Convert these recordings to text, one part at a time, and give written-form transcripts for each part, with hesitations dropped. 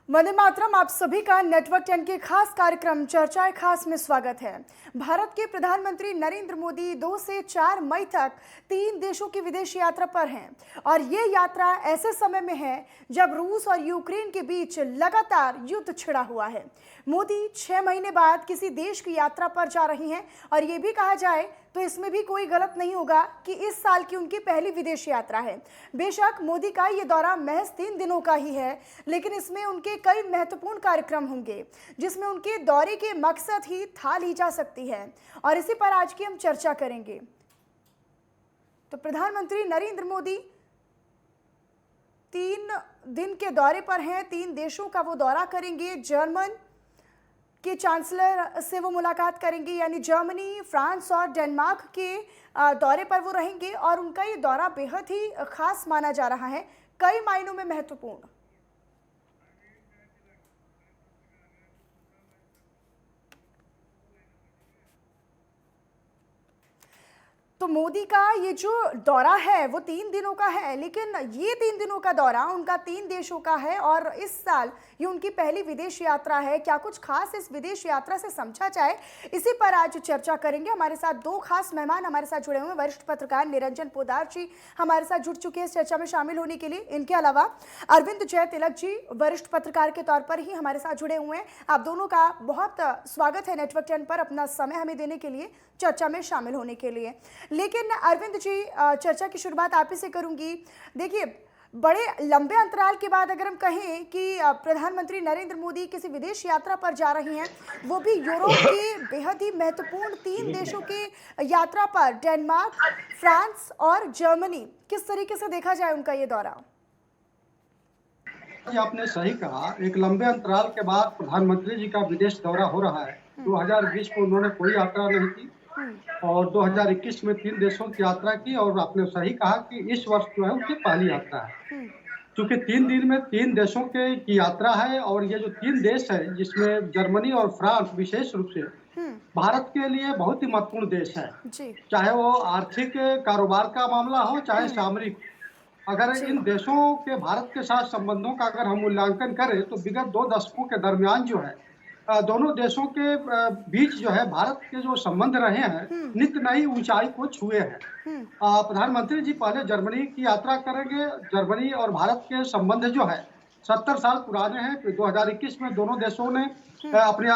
वंदे मातरम। आप सभी का नेटवर्क 10 के खास कार्यक्रम चर्चाएं खास में स्वागत है। भारत के प्रधानमंत्री नरेंद्र मोदी 2 से 4 मई तक 3 देशों की विदेश यात्रा पर हैं और ये यात्रा ऐसे समय में है जब रूस और यूक्रेन के बीच लगातार युद्ध छिड़ा हुआ है। मोदी 6 महीने बाद किसी देश की यात्रा पर जा रही हैं और ये भी कहा जाए तो इसमें भी कोई गलत नहीं होगा कि इस साल की उनकी पहली विदेश यात्रा है। बेशक मोदी का ये दौरा महज 3 दिनों का ही है, लेकिन इसमें उनके कई महत्वपूर्ण कार्यक्रम होंगे जिसमें उनके दौरे के मकसद ही था ली जा सकती है और इसी पर आज की हम चर्चा करेंगे। तो प्रधानमंत्री नरेंद्र मोदी 3 दिन के दौरे पर हैं, 3 देशों का वो दौरा करेंगे। जर्मन के चांसलर से वो मुलाकात करेंगे, यानी जर्मनी, फ्रांस और डेनमार्क के दौरे पर वो रहेंगे और उनका ये दौरा बेहद ही खास माना जा रहा है, कई मायनों में महत्वपूर्ण। तो मोदी का ये जो दौरा है वो 3 दिनों का है, लेकिन ये 3 दिनों का दौरा उनका 3 देशों का है और इस साल ये उनकी पहली विदेश यात्रा है। क्या कुछ खास इस विदेश यात्रा से समझा जाए, इसी पर आज चर्चा करेंगे। हमारे साथ 2 खास मेहमान हमारे साथ जुड़े हुए हैं। वरिष्ठ पत्रकार निरंजन पोद्दार जी हमारे साथ जुड़ चुके हैं इस चर्चा में शामिल होने के लिए। इनके अलावा अरविंद जय तिलक जी वरिष्ठ पत्रकार के तौर पर ही हमारे साथ जुड़े हुए हैं। आप दोनों का बहुत स्वागत है नेटवर्क 10 पर अपना समय हमें देने के लिए, चर्चा में शामिल होने के लिए। लेकिन अरविंद जी, चर्चा की शुरुआत आप ही से करूंगी। देखिए, बड़े लंबे अंतराल के बाद अगर हम कहें कि प्रधानमंत्री नरेंद्र मोदी किसी विदेश यात्रा पर जा रही हैं, वो भी यूरोप के बेहद ही महत्वपूर्ण 3 देशों की यात्रा पर, डेनमार्क, फ्रांस और जर्मनी, किस तरीके से देखा जाए उनका ये दौरा? आपने सही कहा, एक लंबे अंतराल के बाद प्रधानमंत्री जी का विदेश दौरा हो रहा है। 2020 में उन्होंने कोई यात्रा नहीं की और 2021 में 3 देशों की यात्रा की और आपने सही कहा कि इस वर्ष जो है उनकी पहली यात्रा है। क्योंकि 3 दिन में 3 देशों की यात्रा है और ये जो 3 देश है जिसमें जर्मनी और फ्रांस विशेष रूप से भारत के लिए बहुत ही महत्वपूर्ण देश है। चाहे वो आर्थिक कारोबार का मामला हो, चाहे सामरिक। अगर इन देशों के भारत के साथ संबंधों का अगर हम मूल्यांकन करें तो विगत 2 दशकों के दरमियान जो है दोनों देशों के बीच जो है भारत के जो संबंध रहे हैं नित नई ऊंचाई को छुए हैं। प्रधानमंत्री जी पहले जर्मनी की यात्रा करेंगे। जर्मनी और भारत के संबंध जो है 70 साल पुराने हैं। 2021 में दोनों देशों ने अपने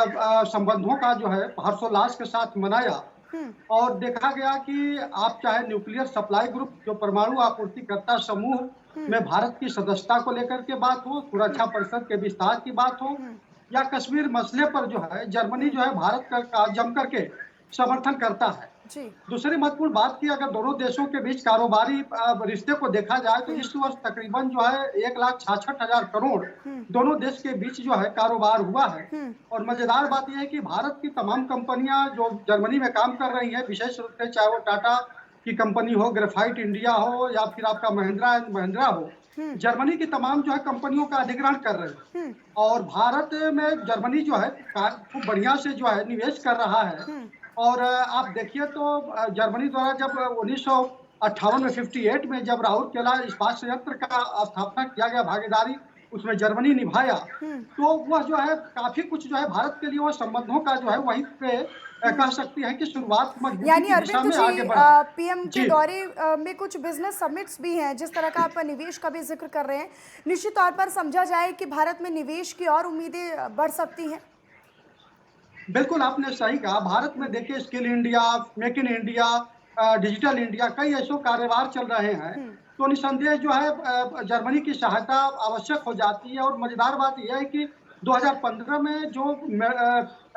संबंधों का जो है हर्षोल्लास के साथ मनाया और देखा गया कि आप चाहे न्यूक्लियर सप्लाई ग्रुप जो परमाणु आपूर्तिकर्ता समूह में भारत की सदस्यता को लेकर के बात हो, सुरक्षा परिषद के विस्तार की बात हो या कश्मीर मसले पर जो है जर्मनी जो है भारत का जम करके समर्थन करता है। दूसरी महत्वपूर्ण बात की अगर दोनों देशों के बीच कारोबारी रिश्ते को देखा जाए तो इस वर्ष तकरीबन जो है 1,66,000 करोड़ दोनों देश के बीच जो है कारोबार हुआ है। और मजेदार बात यह है कि भारत की तमाम कंपनियां जो जर्मनी में काम कर रही हैं, विशेष रूप से चाहे वो टाटा की कंपनी हो, ग्रेफाइट इंडिया हो या फिर आपका महिंद्रा एंड महिंद्रा हो, जर्मनी की तमाम जो है कंपनियों का अधिग्रहण कर रहे हैं और भारत में जर्मनी जो है खूब बढ़िया से जो है निवेश कर रहा है। और आप देखिए तो जर्मनी द्वारा जब 1958 में 58 में जब राउरकेला इस्पात संयंत्र का स्थापना किया गया, भागीदारी उसमें जर्मनी निभाया, तो वह जो है काफी कुछ जो है भारत के लिए वो संबंधों का जो है वहीं पे कह सकती है कि शुरुआत यानी अरविंद जी, पीएम के दौरे में कुछ बिजनेस समिट्स भी हैं, जिस तरह का आप निवेश का भी जिक्र कर रहे हैं, निश्चित तौर पर समझा जाए कि भारत में निवेश की और उम्मीदें बढ़ सकती हैं। बिल्कुल आपने सही कहा। भारत में देखिए skill India, make in India, digital India, कई ऐसे कारोबार चल रहे हैं, तो निसंदेह जो है जर्मनी की सहायता आवश्यक हो जाती है। और मजेदार बात यह है कि 2015 में जो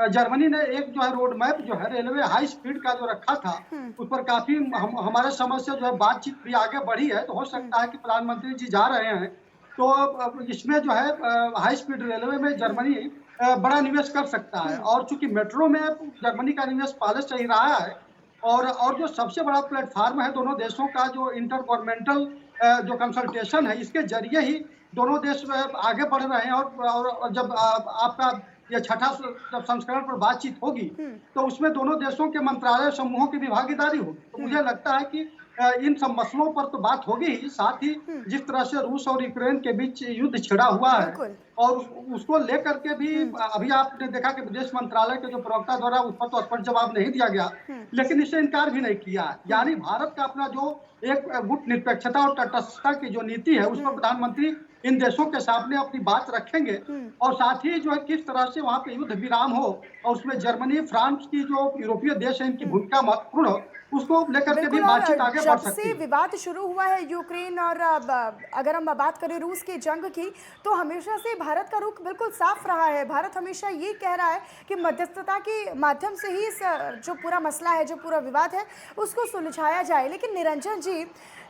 जर्मनी ने एक जो है रोड मैप जो है रेलवे हाई स्पीड का जो रखा था, उस पर काफी हमारे समझ से जो है बातचीत भी आगे बढ़ी है। तो हो सकता है कि प्रधानमंत्री जी जा रहे हैं तो इसमें जो है हाई स्पीड रेलवे में जर्मनी बड़ा निवेश कर सकता है। और चूंकि मेट्रो में जर्मनी का निवेश पहले से ही रहा है और जो सबसे बड़ा प्लेटफार्म है दोनों देशों का, जो इंटर गवर्नमेंटल जो कंसल्टेशन है, इसके जरिए ही दोनों देश आगे बढ़ रहे हैं। और जब आपका ये 6ठा संस्करण पर बातचीत होगी तो उसमें दोनों देशों के मंत्रालय समूहों की भी भागीदारी होगी। तो मुझे लगता है कि इन सब मसलों पर तो बात होगी ही, साथ ही जिस तरह से रूस और यूक्रेन के बीच युद्ध छिड़ा हुआ है बिल्कुल। और उसको लेकर के भी अभी आपने देखा कि विदेश मंत्रालय के जो प्रवक्ता द्वारा उस पर तो स्पष्ट जवाब नहीं दिया गया, लेकिन इससे इनकार भी नहीं किया। यानी भारत का अपना जो एक गुट निरपेक्षता और तटस्थता की जो नीति है, उस पर प्रधानमंत्री इन देशों के सामने अपनी बात रखेंगे और साथ ही जो है किस तरह से वहां पे युद्ध विराम हो और उसमें जर्मनी, फ्रांस की जो यूरोपीय देश है, इनकी भूमिका महत्वपूर्ण हो, उसको लेकर के भी बिल्कुल। बातचीत और आगे बढ़ जब सकती से है। विवाद शुरू हुआ है यूक्रेन और अगर हम बात करें रूस की जंग की, तो हमेशा से भारत का रुख बिल्कुल साफ रहा है। भारत हमेशा ये कह रहा है कि मध्यस्थता के माध्यम से ही इस जो पूरा मसला है, जो पूरा विवाद है, उसको सुलझाया जाए। लेकिन निरंजन जी,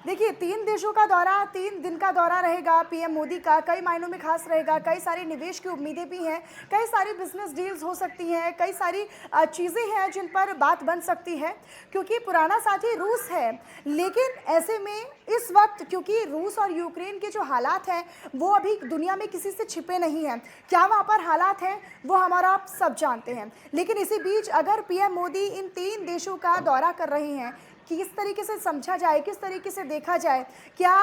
देखिए 3 देशों का दौरा, 3 दिन का दौरा रहेगा पीएम मोदी का, कई मायनों में खास रहेगा। कई सारे निवेश की उम्मीदें भी हैं, कई सारी बिजनेस डील्स हो सकती हैं, कई सारी चीज़ें हैं जिन पर बात बन सकती है, क्योंकि पुराना साथी रूस है। लेकिन ऐसे में इस वक्त, क्योंकि रूस और यूक्रेन के जो हालात हैं वो अभी दुनिया में किसी से छिपे नहीं हैं, क्या वहाँ पर हालात हैं वो हमारा आप सब जानते हैं। लेकिन इसी बीच अगर पीएम मोदी इन 3 देशों का दौरा कर रहे हैं, किस तरीके से समझा जाए, किस तरीके से देखा जाए, क्या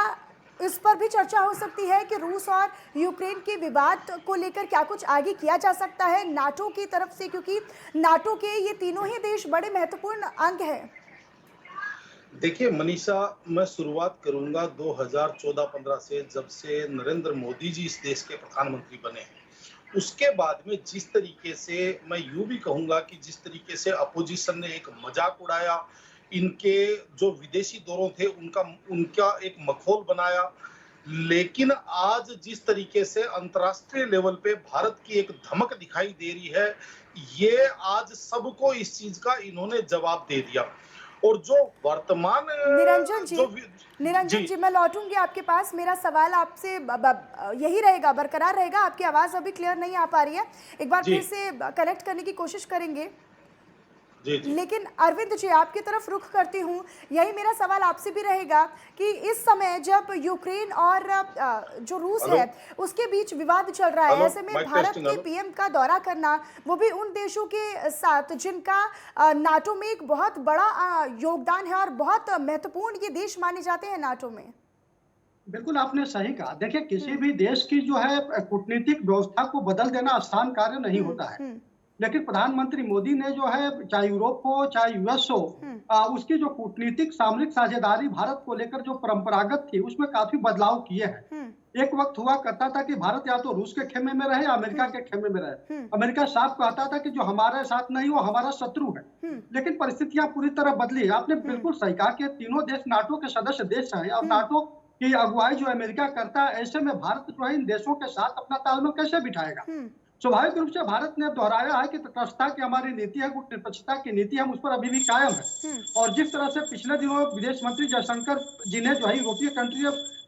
इस पर भी चर्चा हो सकती है कि रूस और यूक्रेन के विवाद को लेकर क्या कुछ आगे किया जा सकता है नाटो की तरफ से, क्योंकि नाटो के ये तीनों ही देश बड़े महत्वपूर्ण अंग हैं। देखिए मनीषा, मैं शुरुआत करूंगा 2014-15 से, जब से नरेंद्र मोदी जी इस देश के प्रधानमंत्री बने हैं। उसके बाद में जिस तरीके से, मैं यूं भी कहूंगा कि जिस तरीके से अपोजिशन ने एक मजाक उड़ाया, इनके जो विदेशी दौरों थे उनका एक मखौल बनाया, लेकिन आज जिस तरीके से अंतर्राष्ट्रीय लेवल पे भारत की एक धमक दिखाई दे रही है, ये आज सबको इस चीज का इन्होंने जवाब दे दिया। और जो वर्तमान निरंजन जी, जी, मैं लौटूंगी आपके पास। मेरा सवाल आपसे यही रहेगा, बरकरार रहेगा। आपकी आवाज़ अभी क्लियर नहीं आ पा रही है, एक बार फिर से कनेक्ट करने की कोशिश करेंगे। जी, जी। लेकिन अरविंद जी, आपकी तरफ रुख करती हूँ, यही मेरा सवाल आपसे भी रहेगा कि इस समय जब यूक्रेन और जो रूस है उसके बीच विवाद चल रहा है, ऐसे में भारत के पीएम का दौरा करना, वो भी उन देशों के साथ जिनका नाटो में एक बहुत बड़ा योगदान है और बहुत महत्वपूर्ण ये देश माने जाते हैं नाटो में। बिल्कुल आपने सही कहा। देखिए, किसी भी देश की जो है कूटनीतिक व्यवस्था को बदल देना आसान कार्य नहीं होता है, लेकिन प्रधानमंत्री मोदी ने जो है, चाहे यूरोप हो चाहे यूएस हो, उसकी जो कूटनीतिक सामरिक साझेदारी भारत को लेकर जो परंपरागत थी, उसमें काफी बदलाव किए हैं। एक वक्त हुआ करता था कि भारत या तो रूस के खेमे में रहे या अमेरिका के खेमे में रहे। अमेरिका साफ कहता था कि जो हमारे साथ नहीं वो हमारा शत्रु है, लेकिन परिस्थितियां पूरी तरह बदली। आपने बिल्कुल सही कहा कि तीनों देश नाटो के सदस्य देश हैं और नाटो की अगुवाई जो अमेरिका करता है, ऐसे में भारत जो है इन देशों के साथ अपना तालमेल कैसे बिठाएगा। स्वाभाविक रूप से भारत ने दोहराया है कि तटस्थता की हमारी नीति है, गुट निरपेक्षता की नीति, हम उस पर अभी भी कायम है। और जिस तरह से पिछले दिनों विदेश मंत्री जयशंकर जी ने जो है यूरोपीय कंट्री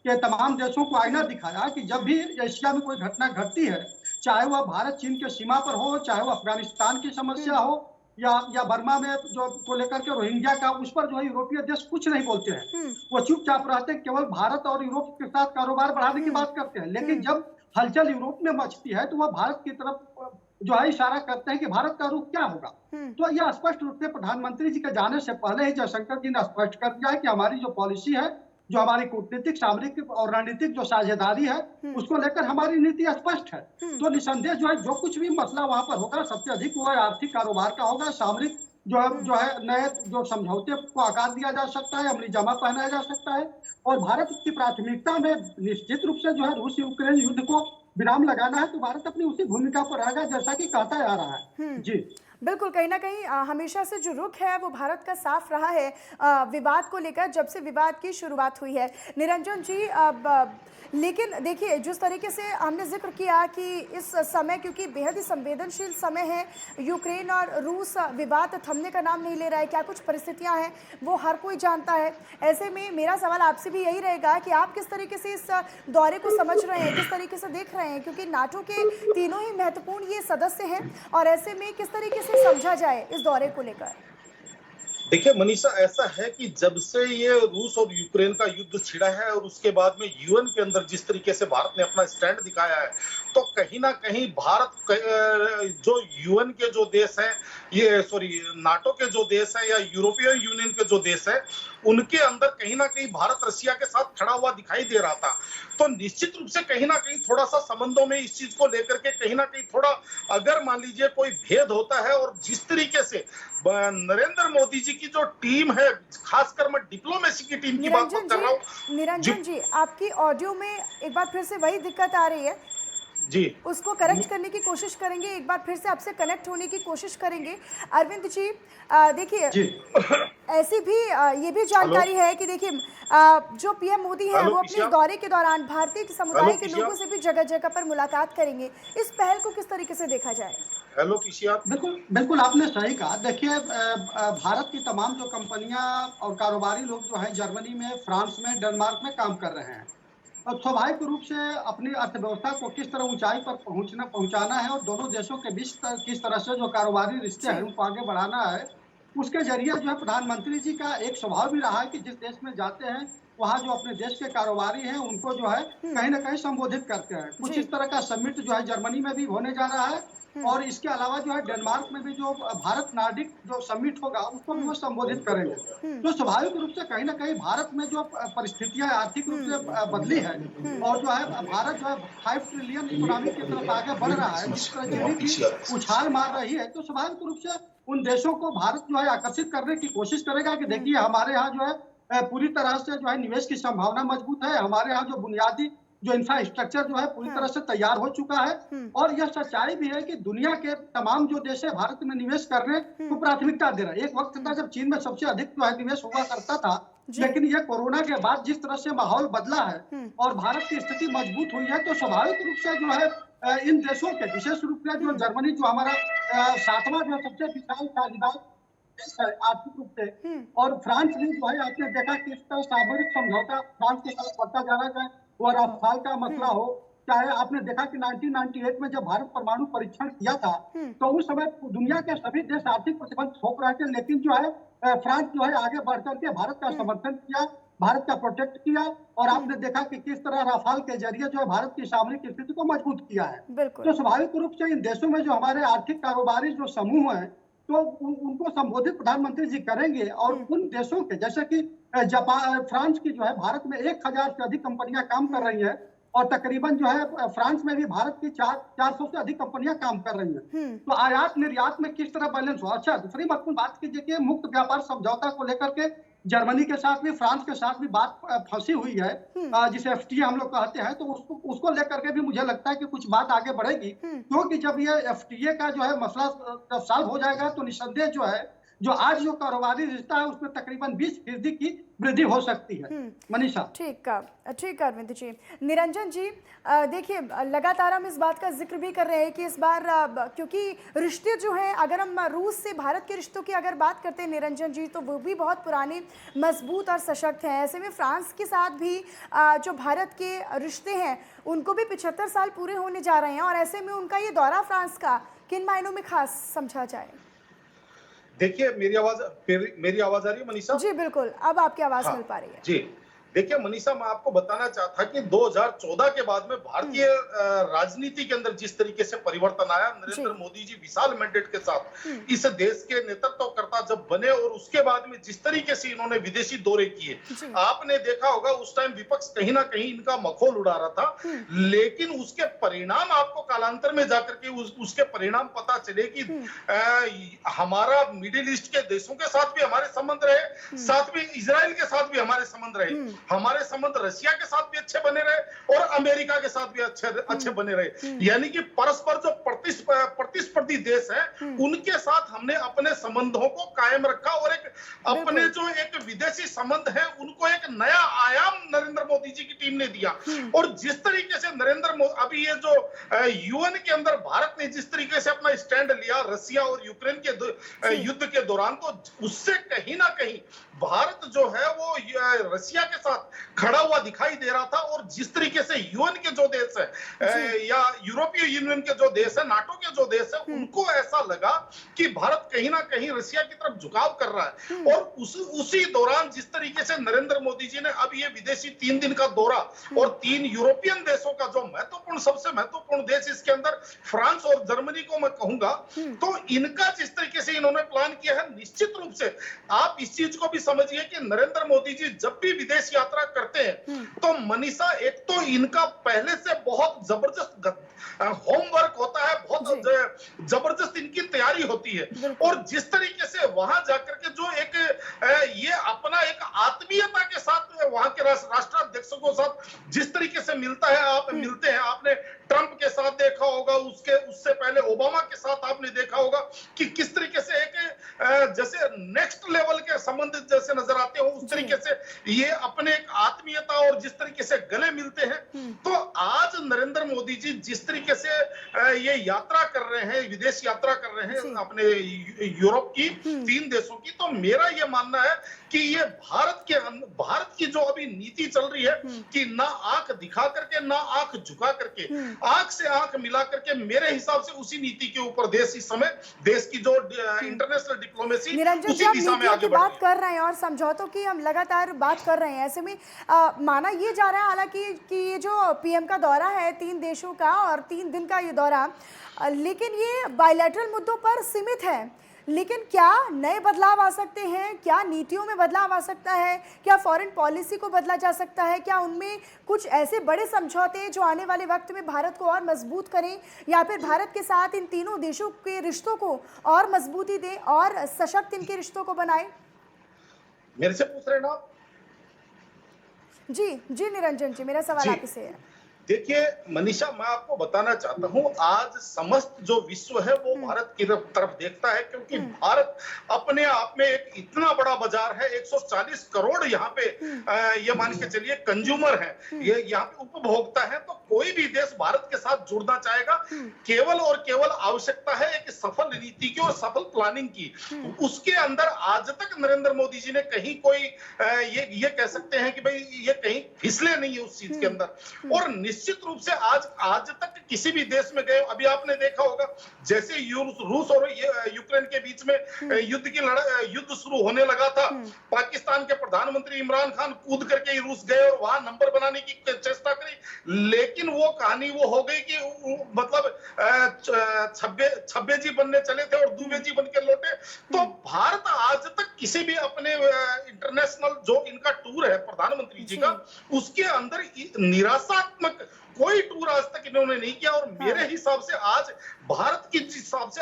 के तमाम देशों को आईना दिखाया कि जब भी एशिया में कोई घटना घटती है, चाहे वह भारत चीन के सीमा पर हो, चाहे वह अफगानिस्तान की समस्या हो या बर्मा में जो को लेकर के रोहिंग्या का, उस पर जो है यूरोपीय देश कुछ नहीं बोलते हैं। वो चुपचाप रहते हैं, केवल भारत और यूरोप के साथ कारोबार बढ़ाने की बात करते हैं। लेकिन जब हलचल यूरोप में मचती है तो वह भारत की तरफ जो है इशारा करते हैं कि भारत का रुख क्या होगा। तो यह स्पष्ट रूप से प्रधानमंत्री जी के जाने से पहले ही जयशंकर जी ने स्पष्ट कर दिया है कि हमारी जो पॉलिसी है, जो हमारी कूटनीतिक, सामरिक और रणनीतिक जो साझेदारी है, उसको लेकर हमारी नीति स्पष्ट है। तो निसंदेह जो है, जो कुछ भी मसला वहां पर होगा, सबसे अधिक वह आर्थिक कारोबार का होगा। सामरिक जो है नए जो समझौते को आकार दिया जा सकता है, अमली जामा पहनाया जा सकता है। और भारत की प्राथमिकता में निश्चित रूप से जो है रूस यूक्रेन युद्ध को विराम लगाना है, तो भारत अपनी उसी भूमिका पर रहेगा जैसा कि कहता आ रहा है। जी बिल्कुल, कहीं ना कहीं हमेशा से जो रुख है वो भारत का साफ रहा है विवाद को लेकर, जब से विवाद की शुरुआत हुई है। निरंजन जी, लेकिन देखिए जिस तरीके से हमने जिक्र किया कि इस समय, क्योंकि बेहद ही संवेदनशील समय है, यूक्रेन और रूस विवाद थमने का नाम नहीं ले रहा है, क्या कुछ परिस्थितियां हैं वो हर कोई जानता है। ऐसे में मेरा सवाल आपसे भी यही रहेगा कि आप किस तरीके से इस दौरे को समझ रहे हैं, किस तरीके से देख रहे हैं, क्योंकि नाटो के तीनों ही महत्वपूर्ण ये सदस्य हैं, और ऐसे में किस तरीके से समझा जाए इस दौरे को लेकर। देखिए मनीषा, ऐसा है कि जब से ये रूस और यूक्रेन का युद्ध छिड़ा है और उसके बाद में यूएन के अंदर जिस तरीके से भारत ने अपना स्टैंड दिखाया है, तो कहीं ना कहीं भारत जो यूएन के जो देश हैं, ये नाटो के जो देश हैं या यूरोपियन यूनियन के जो देश हैं, उनके अंदर कहीं ना कहीं भारत रसिया के साथ खड़ा हुआ दिखाई दे रहा था। तो निश्चित रूप से कहीं ना कहीं थोड़ा सा संबंधों में इस चीज को लेकर के कहीं ना कहीं थोड़ा, अगर मान लीजिए कोई भेद होता है, और जिस तरीके से नरेंद्र मोदी जी की जो टीम है, खासकर मैं डिप्लोमेसी की टीम की बात कर रहा हूँ। निरंजन जी, आपकी ऑडियो में एक बार फिर से वही दिक्कत आ रही है। जी, उसको करेक्ट करने की कोशिश करेंगे, एक बार फिर से आपसे कनेक्ट होने की कोशिश करेंगे। अरविंद जी, देखिए ऐसी भी ये भी जानकारी है कि देखिए जो पीएम मोदी है वो अपने इस दौरे के दौरान भारतीय समुदाय के लोगों से भी जगह जगह पर मुलाकात करेंगे। इस पहल को किस तरीके से देखा जाए? हेलो किशिया, बिल्कुल बिल्कुल आपने सही कहा। देखिए भारत की तमाम जो कंपनियां और कारोबारी लोग जो है जर्मनी में, फ्रांस में, डेनमार्क में काम कर रहे हैं, और स्वाभाविक रूप से अपनी अर्थव्यवस्था को किस तरह ऊंचाई पर पहुंचाना है और दोनों देशों के बीच किस तरह से जो कारोबारी रिश्ते हैं उनको आगे बढ़ाना है, उसके जरिए जो है प्रधानमंत्री जी का एक स्वभाव भी रहा है कि जिस देश में जाते हैं वहाँ जो अपने देश के कारोबारी हैं उनको जो है कहीं ना कहीं संबोधित करते हैं। कुछ इस तरह का समिट जो है जर्मनी में भी होने जा रहा है, और इसके अलावा जो है डेनमार्क में भी जो भारत नार्डिक जो समिट होगा उसको भी वो संबोधित करेंगे। तो स्वाभाविक रूप से कहीं ना कहीं भारत में जो परिस्थितियां आर्थिक रूप से बदली है, और जो है भारत जो है 5 ट्रिलियन इकोनॉमी की तरफ आगे बढ़ रहा है, जिस तरह जीडीपी उछाल मार रही है, तो स्वाभाविक रूप से उन देशों को भारत जो है आकर्षित करने की कोशिश करेगा कि देखिए हमारे यहाँ जो है पूरी तरह से जो है निवेश की संभावना मजबूत है, हमारे यहाँ जो बुनियादी जो इंफ्रास्ट्रक्चर जो है पूरी तरह से तैयार हो चुका है, और यह सच्चाई भी है कि दुनिया के तमाम जो देश है भारत में निवेश करने को प्राथमिकता दे रहा है। एक वक्त था जब चीन में सबसे अधिक जो है निवेश हुआ करता था, लेकिन यह कोरोना के बाद जिस तरह से माहौल बदला है और भारत की स्थिति मजबूत हुई है, तो स्वाभाविक रूप से जो है इन देशों के, विशेष रूप से जो जर्मनी जो हमारा 7वां जो सबसे विशाल साझेदार है आर्थिक रूप से, और फ्रांस भी जो है आपने देखा किस तरह सामरिक समझौता फ्रांस के साथ बढ़ता जा रहा है, वो राफाल का मसला हो, चाहे आपने देखा कि 1998 में जब भारत परमाणु परीक्षण किया था तो उस समय दुनिया के सभी देश आर्थिक प्रतिबंध थोप रहे थे, लेकिन जो है फ्रांस जो है आगे बढ़ करके भारत का समर्थन किया, भारत का प्रोटेक्ट किया, और आपने देखा कि किस तरह राफाल के जरिए जो है भारत की सामरिक स्थिति को मजबूत किया है। तो स्वाभाविक रूप से इन देशों में जो हमारे आर्थिक कारोबारी जो समूह है तो उनको संबोधित प्रधानमंत्री जी करेंगे, और उन देशों के जैसे कि जापान, फ्रांस की जो है भारत में 1000 से अधिक कंपनियां काम कर रही हैं, और तकरीबन जो है फ्रांस में भी भारत की 400 से अधिक कंपनियां काम कर रही हैं। तो आयात निर्यात में किस तरह बैलेंस हुआ। अच्छा, दूसरी महत्वपूर्ण बात कीजिए कि मुक्त व्यापार समझौता को लेकर के जर्मनी के साथ भी, फ्रांस के साथ भी बात फंसी हुई है, जिसे एफटीए हम लोग कहते हैं, तो उसको लेकर के भी मुझे लगता है कि कुछ बात आगे बढ़ेगी, क्योंकि जब ये एफटीए का जो है मसला जब सॉल्व हो जाएगा तो निस्संदेह जो है जो आज जो कारोबारी रिश्ता है उसमें तकरीबन 20% की वृद्धि हो सकती है। मनीषा, ठीक अरविंद जी। निरंजन जी, देखिए लगातार हम इस बात का जिक्र भी कर रहे हैं कि इस बार क्योंकि रिश्ते जो हैं, अगर हम रूस से भारत के रिश्तों की अगर बात करते हैं निरंजन जी, तो वो भी बहुत पुराने, मजबूत और सशक्त हैं। ऐसे में फ्रांस के साथ भी जो भारत के रिश्ते हैं उनको भी 75 साल पूरे होने जा रहे हैं, और ऐसे में उनका ये दौरा फ्रांस का किन मायनों में खास समझा जाए? देखिए मेरी आवाज आ रही है मनीषा? जी बिल्कुल, अब आपकी आवाज मिल पा रही है। जी देखिए मनीषा, मैं आपको बताना चाहता कि 2014 के बाद में भारतीय राजनीति के अंदर जिस तरीके से परिवर्तन आया, नरेंद्र मोदी जी विशाल मैंडेट के साथ इस देश के नेतृत्वकर्ता जब बने, और उसके बाद में जिस तरीके से इन्होंने विदेशी दौरे किए, आपने देखा होगा उस टाइम विपक्ष कहीं ना कहीं इनका मखौल उड़ा रहा था, लेकिन उसके परिणाम आपको कालांतर में जाकर के उसके परिणाम पता चले कि हमारा मिडिल ईस्ट के देशों के साथ भी हमारे संबंध रहे, साथ में इजराइल के साथ भी हमारे संबंध रहे, हमारे संबंध रशिया के साथ भी अच्छे बने रहे, और अमेरिका के साथ भी अच्छे बने रहे। यानी कि परस्पर जो प्रतिस्पर्धी देश हैं उनके साथ हमने अपने संबंधों को कायम रखा, और एक अपने जो एक विदेशी संबंध है उनको एक नया आयाम नरेंद्र मोदी जी की टीम ने दिया। और जिस तरीके से नरेंद्र मोदी, अभी ये जो यूएन के अंदर भारत ने जिस तरीके से अपना स्टैंड लिया रशिया और यूक्रेन के युद्ध के दौरान, तो उससे कहीं ना कहीं भारत जो है वो रशिया के साथ खड़ा हुआ दिखाई दे रहा था। और जिस तरीके से यूएन के जो देश है या यूरोपीय यूनियन के जो देश है, नाटो के जो देश है, उनको ऐसा लगा कि भारत कहीं ना कहीं रशिया की तरफ झुकाव कर रहा है। और उसी दौरान जिस तरीके से नरेंद्र मोदी जी ने अब ये विदेशी 3 दिन का दौरा, और 3 यूरोपियन देशों का जो महत्वपूर्ण, सबसे महत्वपूर्ण देश इसके अंदर फ्रांस और जर्मनी को मैं कहूंगा, तो इनका जिस तरीके से इन्होंने प्लान किया है, निश्चित रूप से आप इस चीज को भी समझिए कि नरेंद्र मोदी जी जब भी विदेश यात्रा करते हैं तो मनीषा, एक तो इनका पहले से बहुत जबरदस्त होमवर्क होता है, बहुत जबरदस्त इनकी तैयारी होती है। और जिस तरीके से वहां जाकर के जो एक ये अपना एक आत्मीयता के साथ वहां के राष्ट्राध्यक्षों के साथ जिस तरीके से मिलते हैं, आपने ट्रंप के साथ देखा होगा, उससे पहले ओबामा के साथ आपने देखा होगा कि किस तरीके से एक जैसे नेक्स्ट लेवल के संबंध जैसे नजर आते हो, उस तरीके से ये अपने एक आत्मीयता और जिस तरीके से गले मिलते हैं। तो आज नरेंद्र मोदी जी जिस तरीके से ये यात्रा कर रहे हैं, विदेश यात्रा कर रहे हैं अपने यूरोप की 3 देशों की, तो मेरा ये मानना है कि ये भारत की जो अभी नीति चल रही है कि ना आंख दिखा करके ना आंख झुका करके, आंख से आंख मिला करके, मेरे हिसाब से उसी नीति के ऊपर देश इस समय देश की जो इंटरनेशनल डिप्लोमेसी उसी दिशा में आगे बढ़ रही है। बात कर रहे हैं और समझौतों की हम लगातार बात कर रहे हैं, ऐसे में माना ये जा रहा है हालांकि कि ये जो पीएम का दौरा है 3 देशों का और 3 दिन का ये दौरा, लेकिन ये बायलैटरल मुद्दों पर सीमित है। लेकिन क्या नए बदलाव आ सकते हैं? क्या नीतियों में बदलाव आ सकता है? क्या फॉरेन पॉलिसी को बदला जा सकता है? क्या उनमें कुछ ऐसे बड़े समझौते जो आने वाले वक्त में भारत को और मजबूत करें, या फिर भारत के साथ इन तीनों देशों के रिश्तों को और मजबूती दें और सशक्त इनके रिश्तों को बनाए? मेरे से पूछ रहे हैं ना? जी निरंजन जी, मेरा सवाल आपसे है। देखिए मनीषा, मैं आपको बताना चाहता हूं, आज समस्त जो विश्व है वो भारत की तरफ देखता है, क्योंकि भारत अपने आप में एक इतना बड़ा बाजार है। 140 करोड़ यहाँ पे ये मान के चलिए कंज्यूमर है, ये यहाँ पे उपभोक्ता है। तो कोई भी देश भारत के साथ जुड़ना चाहेगा, केवल और केवल आवश्यकता है एक सफल नीति की और सफल प्लानिंग की। उसके अंदर आज तक नरेंद्र मोदी जी ने कहीं कोई ये कह सकते हैं कि भाई ये कहीं फिसले नहीं है उस चीज के अंदर। और निश्चित रूप से आज तक किसी भी देश में गए, अभी आपने देखा होगा जैसे रूस और यूक्रेन के बीच में युद्ध शुरू होने लगा था, पाकिस्तान के प्रधानमंत्री इमरान खान कूद करके रूस गए और वहां नंबर बनाने की चेष्टा करी। लेकिन वो कहानी वो हो गई कि मतलब छब्बे जी बनने चले थे और दुबे जी बन के लौटे। तो भारत आज तक किसी भी अपने इंटरनेशनल जो इनका टूर है प्रधानमंत्री जी का, उसके अंदर निराशात्मक कोई टूर आज तक इन्होंने नहीं किया। और मेरे हिसाब से आज भारत की जिस हिसाब से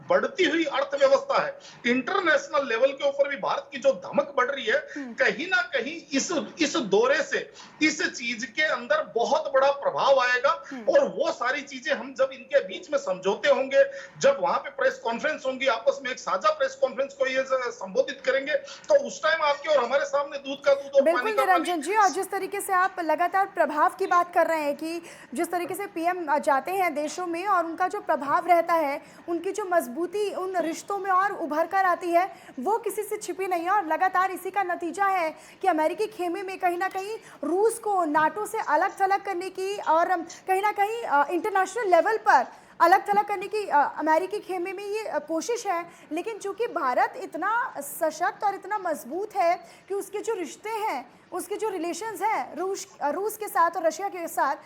बढ़ती हुई अर्थव्यवस्था है, इंटरनेशनल लेवल के ऊपर भी भारत की जो धमक बढ़ रही है, कहीं ना कहीं इस दौरे से इस चीज के अंदर बहुत बड़ा प्रभाव आएगा। और वो सारी चीजें हम जब इनके बीच में समझौते होंगे, जब वहां पे प्रेस कॉन्फ्रेंस होंगी, आपस में एक साझा प्रेस कॉन्फ्रेंस को ये संबोधित करेंगे, तो उस टाइम आपके और हमारे सामने दूध का दूध और पानी का पानी। निरंजन जी, और जिस तरीके से आप लगातार प्रभाव की बात कर रहे हैं कि जिस तरीके से पीएम जाते हैं देशों में और उनका जो प्रभाव रहता है, उनकी जो मजबूती उन रिश्तों में और उभर कर आती है, वो किसी से छिपी नहीं है। और लगातार इसी का नतीजा है कि अमेरिकी खेमे में कहीं ना कहीं रूस को नाटो से अलग थलग करने की और कहीं ना कहीं इंटरनेशनल लेवल पर अलग थलग करने की अमेरिकी खेमे में ये कोशिश है। लेकिन चूंकि भारत इतना सशक्त और इतना मजबूत है कि उसके जो रिश्ते हैं, उसके जो रिलेशंस हैं रूस के साथ और रशिया के साथ,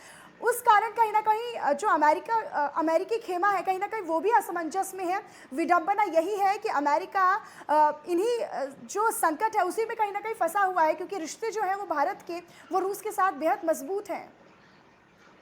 उस कारण कहीं ना कहीं जो अमेरिकी खेमा है, कहीं ना कहीं वो भी असमंजस में है। विडंबना यही है कि अमेरिका इन्हीं जो संकट है उसी में कहीं ना कहीं फंसा हुआ है, क्योंकि रिश्ते जो हैं वो भारत के, वो रूस के साथ बेहद मजबूत हैं।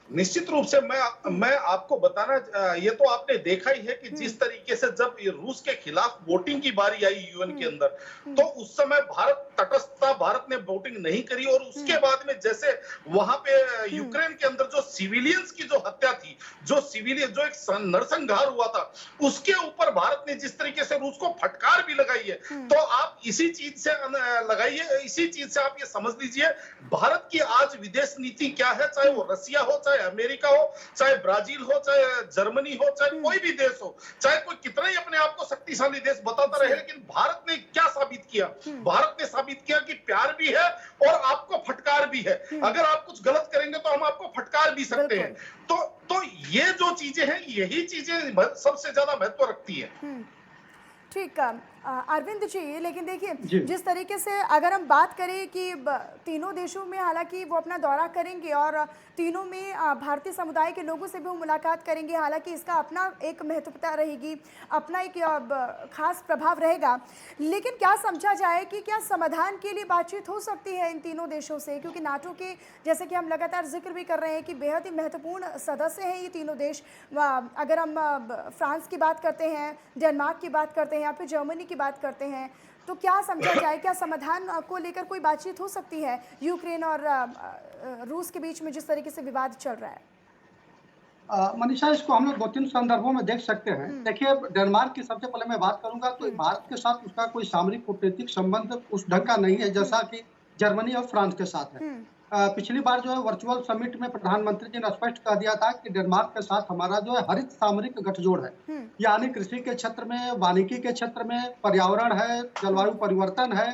निश्चित रूप से मैं आपको बताना, ये तो आपने देखा ही है कि जिस तरीके से जब रूस के खिलाफ वोटिंग की बारी आई यूएन के अंदर, तो उस समय भारत तटस्थ था, भारत ने वोटिंग नहीं करी। और उसके बाद में जैसे वहां पे यूक्रेन के अंदर जो सिविलियंस की जो हत्या थी, जो एक नरसंहार हुआ था, उसके ऊपर भारत ने जिस तरीके से रूस को फटकार भी लगाई है, तो आप इसी चीज से लगाइए, इसी चीज से आप ये समझ लीजिए भारत की आज विदेश नीति क्या है। चाहे वो रसिया हो, चाहे अमेरिका हो, चाहे ब्राजील हो, चाहे जर्मनी हो, चाहे कोई भी देश हो, चाहे कोई कितना ही अपने आप को शक्तिशाली देश बताता रहे, लेकिन भारत ने क्या साबित किया? भारत ने साबित किया कि प्यार भी है और आपको फटकार भी है। अगर आप कुछ गलत करेंगे तो हम आपको फटकार भी सकते हैं। तो ये जो चीजें हैं, यही चीजें सबसे ज्यादा महत्व रखती है। ठीक है। अरविंद जी, लेकिन देखिए जी। जिस तरीके से अगर हम बात करें कि तीनों देशों में हालांकि वो अपना दौरा करेंगे और तीनों में भारतीय समुदाय के लोगों से भी वो मुलाकात करेंगे, हालांकि इसका अपना एक महत्वता रहेगी, अपना एक खास प्रभाव रहेगा, लेकिन क्या समझा जाए कि क्या समाधान के लिए बातचीत हो सकती है इन तीनों देशों से, क्योंकि नाटो के जैसे कि हम लगातार जिक्र भी कर रहे हैं कि बेहद ही महत्वपूर्ण सदस्य हैं ये तीनों देश। अगर हम फ्रांस की बात करते हैं, डेनमार्क की बात करते हैं या फिर जर्मनी की बात करते हैं, तो क्या समझा जाए, क्या समाधान को लेकर कोई बातचीत हो सकती है यूक्रेन और रूस के बीच में जिस तरीके से विवाद चल रहा है? मनीषा, इसको हम लोग 2-3 संदर्भों में देख सकते हैं। देखिए, डेनमार्क की सबसे पहले मैं बात करूंगा तो भारत के साथ उसका कोई सामरिक कूटनीतिक संबंध उस ढंग का नहीं है जैसा कि जर्मनी और फ्रांस के साथ है। पिछली बार जो है वर्चुअल समिट में प्रधानमंत्री जी ने स्पष्ट कह दिया था कि डेनमार्क के साथ हमारा जो है हरित सामरिक गठजोड़ है, यानी कृषि के क्षेत्र में, वानिकी के क्षेत्र में, पर्यावरण है, जलवायु परिवर्तन है,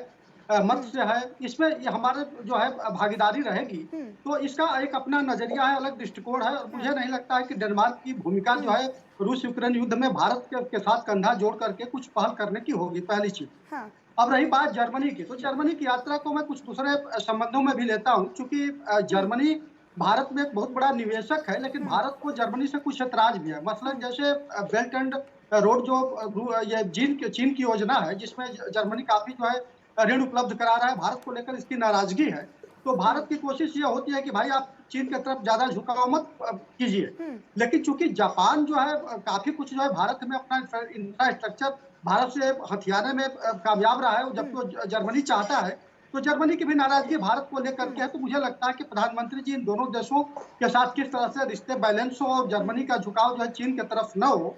मत्स्य है, इसमें ये हमारे जो है भागीदारी रहेगी। तो इसका एक अपना नजरिया है, अलग दृष्टिकोण है, और मुझे नहीं लगता है कि डेनमार्क की भूमिका जो है रूस यूक्रेन युद्ध में भारत के साथ कंधा जोड़ करके कुछ पहल करने की होगी, पहली चीज। हाँ। अब रही बात जर्मनी की, तो जर्मनी की यात्रा को मैं कुछ दूसरे संबंधों में भी लेता हूं, क्योंकि जर्मनी भारत में एक बहुत बड़ा निवेशक है, लेकिन भारत को जर्मनी से कुछ ऐतराज भी है। मसलन जैसे बेल्ट एंड रोड जो ये चीन की योजना है, जिसमें जर्मनी काफी जो है ऋण उपलब्ध करा रहा है, भारत को लेकर इसकी नाराजगी है। तो भारत की कोशिश ये होती है कि भाई आप चीन की तरफ ज्यादा झुकाव मत कीजिए, लेकिन चूंकि जापान जो है काफी कुछ जो है भारत में अपना इंफ्रास्ट्रक्चर भारत से हथियाने में कामयाब रहा है, जबकि वो जर्मनी चाहता है, तो जर्मनी की भी नाराजगी भारत को लेकर के है। तो मुझे लगता है कि प्रधानमंत्री जी इन दोनों देशों के साथ किस तरह से रिश्ते बैलेंस हो और जर्मनी का झुकाव जो है चीन की तरफ न हो,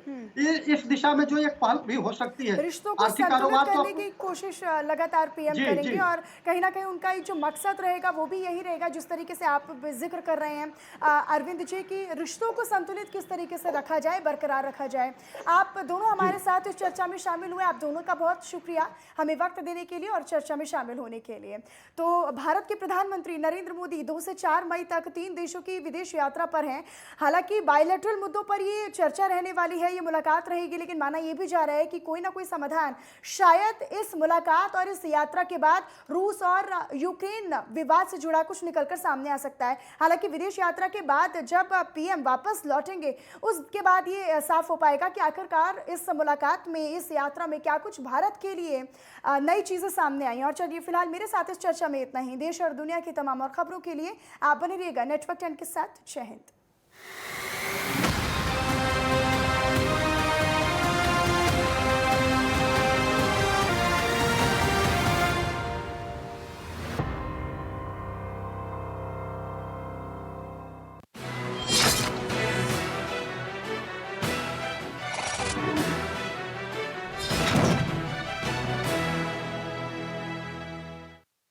इस दिशा में जो एक पहल भी हो सकती है। रिश्तों को आर्थिक संतुलित कारोबार तो करने की कोशिश लगातार पीएम जी करेंगे जी और कहीं ना कहीं उनका जो मकसद रहेगा वो भी यही रहेगा, जिस तरीके से आप जिक्र कर रहे हैं अरविंद जी, की रिश्तों को संतुलित किस तरीके से रखा जाए, बरकरार रखा जाए। आप दोनों हमारे साथ इस चर्चा में शामिल हुए, आप दोनों का बहुत शुक्रिया हमें वक्त देने के लिए और चर्चा में शामिल होने के लिए। तो भारत के प्रधानमंत्री नरेंद्र मोदी 2 से 4 मई तक 3 देशों की विदेश यात्रा पर हैं। हालांकि बायलैटरल मुद्दों पर ये चर्चा रहने वाली है, ये मुलाकात रहेगी, लेकिन माना यह भी जा रहा है कि कोई ना कोई समाधान शायद इस मुलाकात और इस यात्रा के बाद रूस और यूक्रेन विवाद से जुड़ा कुछ निकलकर सामने आ सकता है। हालांकि विदेश यात्रा के बाद जब पीएम वापस लौटेंगे उसके बाद ये साफ हो पाएगा कि आखिरकार इस मुलाकात में, इस यात्रा में क्या कुछ भारत के लिए नई चीजें सामने आई। और चलिए फिलहाल मेरे साथ इस चर्चा में इतना ही। देश और दुनिया की तमाम और खबरों के लिए आप बने रहिएगा नेटवर्क 10 के साथ। जय हिंद।